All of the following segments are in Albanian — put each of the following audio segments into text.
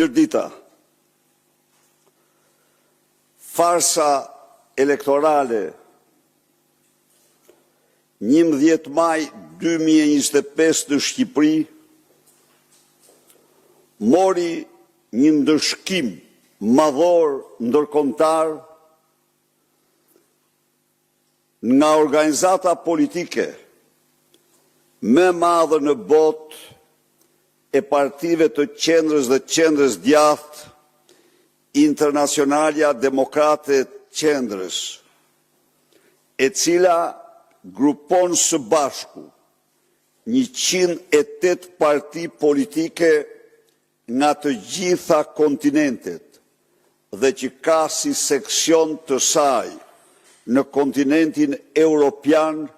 Mirdita, farsa elektorale 11 maj 2025 në Shqipëri mori një ndërshkim madhor ndërkombëtar nga organizata politike më madhe në botë e partive të qendrës dhe qendrës djathtë, Internacionalja Demokrate Qendrës, e cila grupon së bashku 108 parti politike nga të gjitha kontinentet dhe që ka si seksion të saj në kontinentin Europian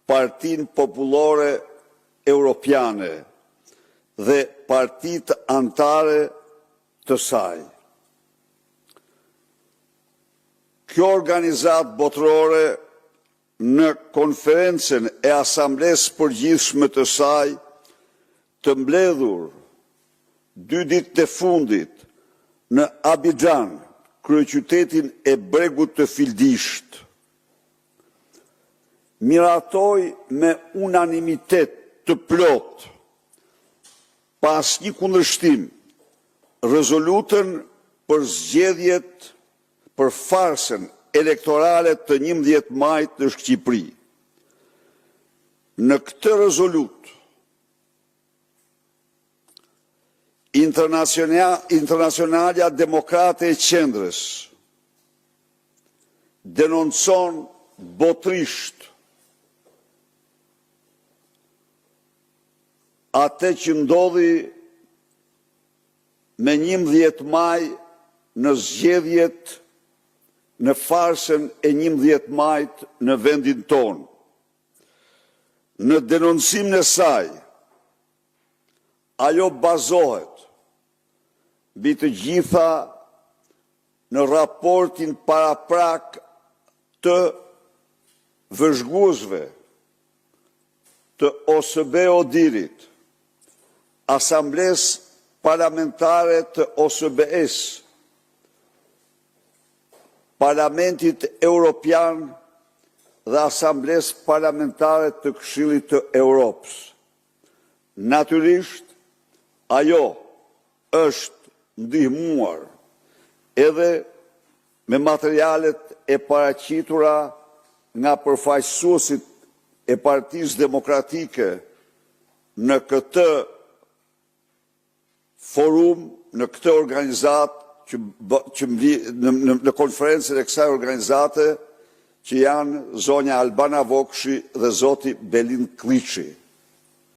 Partinë Popullore Europiane dhe partitë anëtare të saj. Kjo organizatë botërore në konferencën e Asamblesë Përgjithshme të saj të mbledhur 2 ditët e fundit në Abidjan, kryeqytetin e Bregut të Fildisht, miratoi me unanimitet të plot, pas një kundërshtim, rezolutën për zgjedhjet për farsën elektorale të 11 majit në Shqipëri. Në këtë rezolut, Internacionalja Demokrate e Qendrës denoncon botërisht atë që ndodhi me 11 maj në zgjedhjet në farsën e 11 majit në vendin tonë. Në denoncimin e saj, ajo bazohet mbi të gjitha në raportin paraprak të vëzhguesve të OSBE-ODIR-it, Asamblesë Parlamentare të OSBE-s, Parlamentit Europian dhe Asamblesë Parlamentare të Këshillit të Europës. Natyrisht, ajo është ndihmuar edhe me materialet e paraqitura nga përfaqësuesit e Partisë Demokratike në këtë forum, në këtë organizatë, në konferencën e kësaj organizate, që janë zonja Albana Vokshi dhe zoti Belin Kliçi.